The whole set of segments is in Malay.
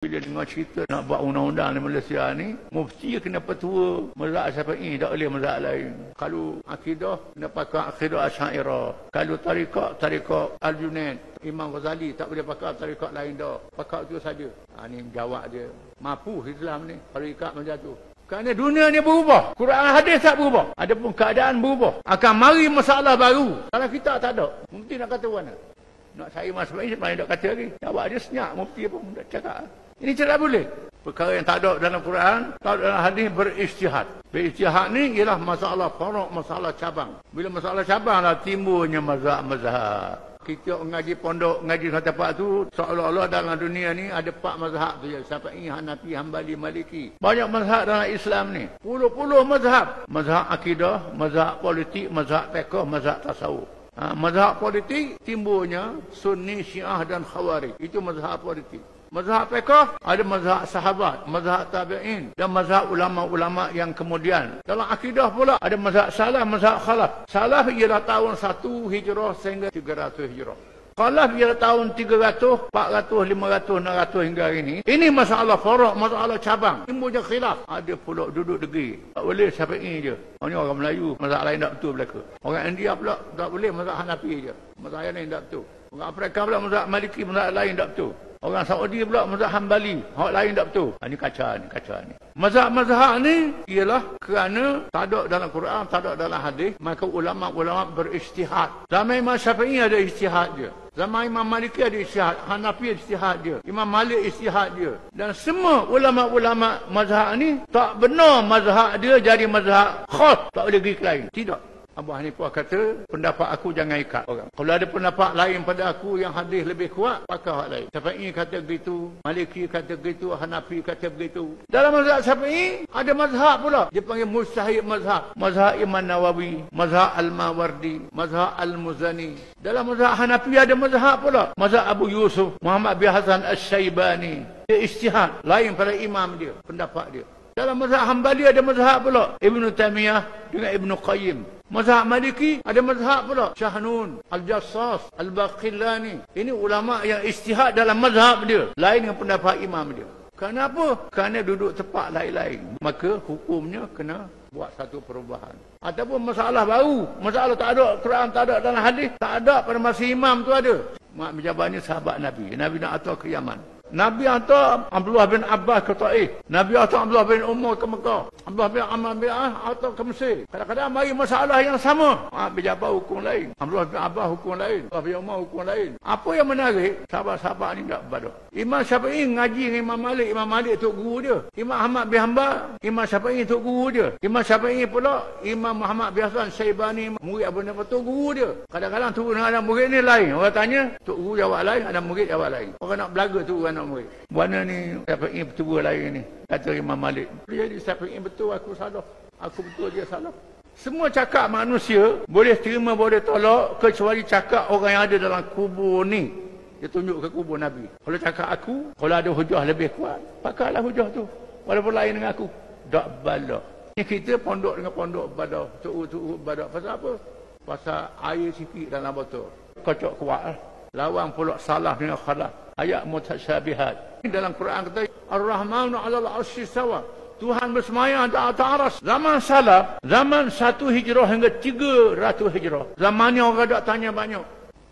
Bila dengar cerita nak buat undang-undang di Malaysia ni, mufti kena petua mazhab Syafi'i, tak boleh mazhab lain. Kalau akidah, kena pakai akidah Asy'ariyah. Kalau tarikat Al-Junaid, Imam Ghazali, tak boleh pakai tarikat lain dah. Pakai itu saja. Ni jawab dia. Mampu Islam ni, tarikat macam tu. Kerana dunia ni berubah. Quran hadis tak berubah. Adapun keadaan berubah. Akan mari masalah baru. Kalau kita tak ada, mufti nak kata mana? Nak cari masalah ini, sebenarnya tak kata lagi. Jawab dia senyap, mufti pun tak cakap. Ini tidak boleh. Perkara yang tak ada dalam Quran, tak ada dalam hadis, berijtihad. Berijtihad ni ialah masalah faraq, masalah cabang. Bila masalah cabang lah timbulnya mazhab-mazhab. Kita mengaji pondok, mengaji tempat tu, seolah-olah dalam dunia ni ada 4 mazhab tu je. Syafi'i, Hanafi, Hambali, Maliki. Banyak mazhab dalam Islam ni. Puluh-puluh mazhab. Mazhab akidah, mazhab politik, mazhab fiqh, mazhab tasawuf. Mazhab politik timbulnya Sunni, Syiah dan Khawarij. Itu mazhab politik. Mazhab fiqh ada mazhab sahabat, mazhab tabi'in dan mazhab ulama-ulama yang kemudian. Dalam akidah pula ada mazhab salaf, mazhab khalaf. Salaf ialah tahun 1 Hijrah sehingga 300 Hijrah. Khalaf ialah tahun 300, 400, 500, 600 hingga hari ini. Ini masalah faraq, masalah cabang. Timbulnya khilaf. Ada pula duduk negeri. Tak boleh Syafi'i je. Hanya orang Melayu, mazhab lain tak betul belaka. Orang India pula tak boleh mazhab Hanafi je. Mazhab lain tak betul. Orang Afrika pula mazhab Maliki, mazhab lain tak betul. Orang Saudi pula mazhab Hambali, hak lain tak betul. Ini kacau ni. Mazhab-mazhab ni ialah kerana tak ada dalam Quran, tak ada dalam hadis, maka ulama-ulama berijtihad. Zaman Imam Syafi'i ada ijtihad dia. Zaman Imam Maliki ada ijtihad, Hanafi ijtihad dia, Imam Malik ijtihad dia. Dan semua ulama-ulama mazhab ni tak benar mazhab dia jadi mazhab khas, tak boleh pergi ke lain. Tidak. Abu Hanifah kata, pendapat aku jangan ikat orang. Kalau ada pendapat lain pada aku yang hadis lebih kuat, pakai hak lain. Syafi'i kata begitu, Maliki kata begitu, Hanafi kata begitu. Dalam mazhab Syafi'i ada mazhab pula. Dia panggil mujtahid mazhab. Mazhab Imam Nawawi, mazhab Al-Mawardi, mazhab Al-Muzani. Dalam mazhab Hanafi ada mazhab pula. Mazhab Abu Yusuf, Muhammad bin Hasan Asy-Syaibani. Dia ijtihad lain pada imam dia, pendapat dia. Dalam mazhab Hambali ada mazhab pula. Ibn Taymiyah dengan Ibn Qayyim. Mazhab Maliki ada mazhab pula. Syahnun, Al-Jassas, Al-Baqillani. Ini ulama yang ijtihad dalam mazhab dia. Lain dengan pendapat imam dia. Kenapa? Kerana duduk tempat lain-lain. Maka hukumnya kena buat satu perubahan. Ataupun masalah baru. Masalah tak ada Quran, tak ada dalam hadis. Tak ada pada masa imam tu ada. Mak Menjabat ni sahabat Nabi. Nabi nak atur ke Yaman. Nabi hantar Abdullah bin Abbas ke Taif. Nabi hantar Abdullah bin Umar ke Mekah. Abdullah bin Amr bin hantar ke Mesir. Kadang-kadang mari masalah yang sama. Berjabat hukum lain. Abdullah bin Abbas hukum lain. Abdullah bin Umar hukum lain. Apa yang menarik? Sahabat-sahabat ni tak berbadak. Imam Syafi'i ngaji dengan Imam Malik. Imam Malik tok guru dia. Imam Ahmad bin Hanbal, Imam Syafi'i tok guru dia. Imam Syafi'i pula Imam Muhammad bin Hasan Syaibani, murid Abu Hanifah tok guru dia. Kadang-kadang tu dengan anak murid ni lain. Orang tanya, tok guru jawab lain, anak murid jawab lain. Orang nak belaga tu anak murid. Mana ni Syafi'i betul lain ni. Kata Imam Malik. Jadi Syafi'i betul, aku salah. Aku betul, dia salah. Semua cakap manusia boleh terima, boleh tolak, kecuali cakap orang yang ada dalam kubur ni. Dia tunjuk ke kubur Nabi. Kalau cakap aku, kalau ada hujah lebih kuat, pakailah hujah tu. Walaupun lain dengan aku. Tak balak. Ni kita pondok dengan pondok badak. Tuk badak. Pasal apa? Pasal air sikit dalam botol. Kocok kuat lah. Lawan pula salah dengan khalaf. Ayat mutasyabihat. Dalam Quran kata, Ar-Rahmanu 'alal 'arsy istawa. Tuhan bersemayam di atas aras. Zaman salaf, zaman 1 Hijrah hingga 300 Hijrah. Zaman ni orang tak tanya banyak.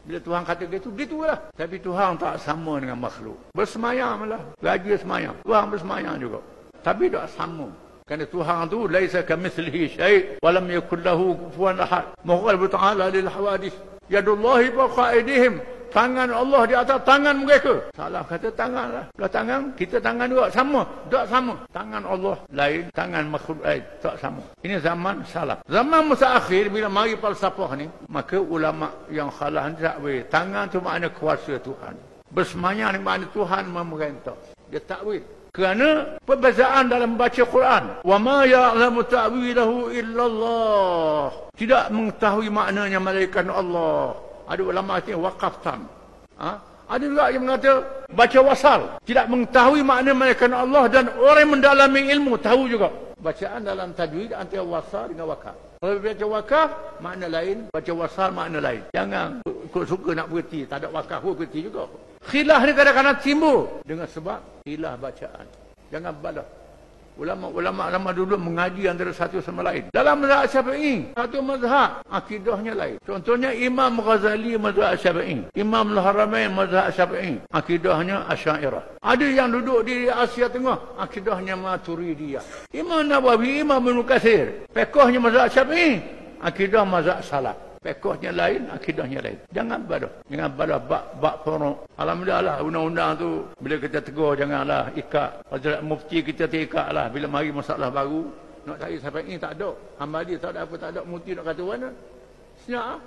Bila Tuhan kata gitu, gitulah. Tapi Tuhan tak sama dengan makhluk. Bersemayam lah. Raja semayam. Tuhan bersemayam juga. Tapi tak sama. Kerana Tuhan tu laisa kamitslihi syai' wa lam yakul lahu kufuwan ahad. Maqal ta'ala lil hawadith. Yadullahi fawqa aydihim. Tangan Allah di atas tangan mereka. Salah kata tangan lah. Kalau tangan, kita tangan juga sama. Tak sama. Tangan Allah lain, tangan makhluk lain. Tak sama. Ini zaman salah. Zaman masa akhir, bila mari falsafah ni, maka ulama yang khalah ni tak boleh. Tangan tu makna kuasa Tuhan. Bersemayam ni makna Tuhan memerintah. Dia takwil. Kerana perbezaan dalam baca Quran. Wa ma ya'lamu ta'wilahu illallah. Tidak mengetahui maknanya malaikat Allah. Ada ulama yang waqaf tam. Ada juga yang mengata baca wasal. Tidak mengetahui makna malaikat Allah, dan orang yang mendalami ilmu tahu juga. Bacaan dalam tajwid antara wasal dengan wakaf. Kalau baca wakaf, makna lain. Baca wasal, makna lain. Jangan ikut suka nak berhenti. Tak ada wakaf pun berhenti juga. Khilaf ni kadang-kadang timbul dengan sebab khilaf bacaan. Jangan balas. Ulama-ulama dulu mengaji antara satu sama lain. Dalam mazhab Syafi'i, satu mazhab, akidahnya lain. Contohnya Imam Ghazali mazhab Syafi'i, Imam Al-Haramain mazhab Syafi'i, akidahnya Asy'ariyah. Ada yang duduk di Asia Tengah, akidahnya Maturidiyah. Imam Nawawi, Imam Ibnu Katsir, fiqhnya mazhab Syafi'i, akidah mazhab Salaf. Fiqhnya lain, akidahnya lain. Jangan balas. Jangan balas bab furuk. Alhamdulillah lah, undang-undang tu bila kita tegur janganlah ikat. Hazrat Mufti kita terikat lah bila mari masalah baru. Nak cari sampai ini tak ada. Hambali tak ada apa, tak ada. Mufti nak kata mana? Senyap lah.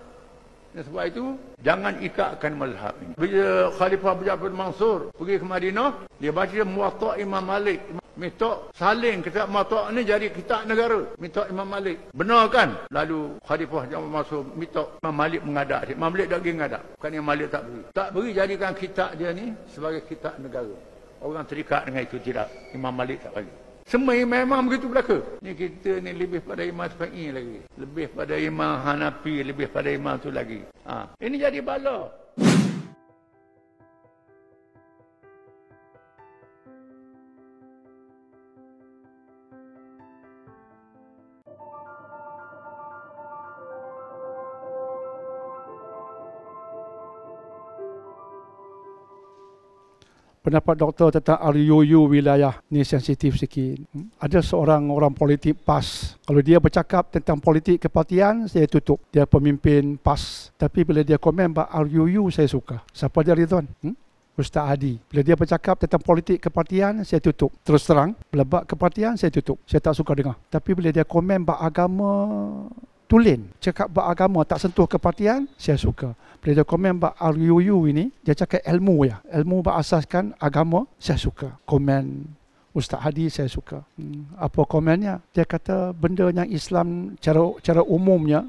Dan sebab itu, jangan ikatkan mazhab ini. Bila Khalifah Ja'far Mansur pergi ke Madinah, dia baca Muwatta' Imam Malik. Minta saling kitab Muwatta' ni jadi kitab negara. Minta Imam Malik. Benar kan? Lalu Khalifah Ja'far Mansur minta Imam Malik mengadak. Imam Malik dah pergi mengadak. Bukan Imam Malik tak beri. Tak beri jadikan kitab dia ni sebagai kitab negara. Orang terikat dengan itu tidak. Imam Malik tak bagi. Semua imam begitu belaka. Ni kita ni lebih pada Imam Syafi'i lagi. Lebih pada Imam Hanafi, lebih pada Imam tu lagi. Ini jadi bala. Pendapat doktor tentang RUU wilayah ni sensitif sikit. Ada seorang orang politik PAS. Kalau dia bercakap tentang politik kepartian, saya tutup. Dia pemimpin PAS. Tapi bila dia komen bab RUU, saya suka. Siapa dia, Ridwan? Ustaz Hadi. Bila dia bercakap tentang politik kepartian, saya tutup. Terus terang, bila bab kepartian, saya tutup. Saya tak suka dengar. Tapi bila dia komen bab agama, tulen. Cakap bab agama tak sentuh kepartian, saya suka. Bila dia komen bab RUU ini, dia cakap ilmu ya. Ilmu berasaskan agama, saya suka. Komen Ustaz Hadi saya suka. Apa komennya? Dia kata benda yang Islam cara umumnya,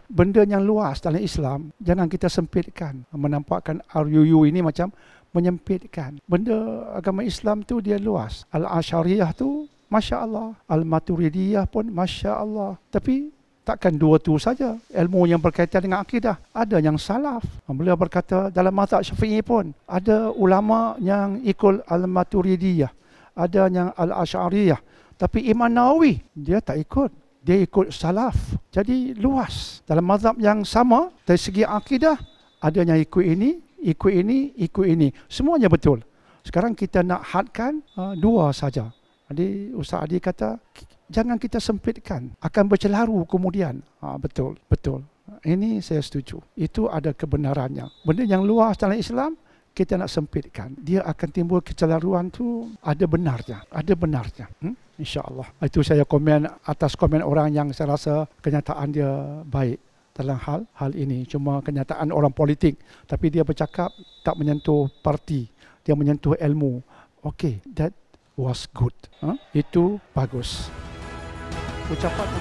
benda yang luas dalam Islam, jangan kita sempitkan. Menampakkan RUU ini macam menyempitkan. Benda agama Islam tu dia luas. Al-Asy'ariyah tu Masya Allah. Al-Maturidiyah pun Masya Allah. Tapi takkan dua tu saja. Ilmu yang berkaitan dengan akidah. Ada yang salaf. Beliau berkata dalam mazhab Syafi'i pun ada ulama yang ikut Al-Maturidiyah. Ada yang Al-Asy'ariyah. Tapi Imam Nawawi, dia tak ikut. Dia ikut salaf. Jadi luas. Dalam mazhab yang sama, dari segi akidah, ada yang ikut ini, ikut ini, ikut ini. Semuanya betul. Sekarang kita nak hadkan dua saja. Jadi Ustaz Adi kata, jangan kita sempitkan, akan bercelaru kemudian. Betul. Ini saya setuju. Itu ada kebenarannya. Benda yang luas dalam Islam, kita nak sempitkan. Dia akan timbul kecelaruan tu, ada benarnya. InsyaAllah. Itu saya komen atas komen orang yang saya rasa kenyataan dia baik dalam hal ini. Cuma kenyataan orang politik. Tapi dia bercakap tak menyentuh parti. Dia menyentuh ilmu. Okay, that was good. Itu bagus. Ucapan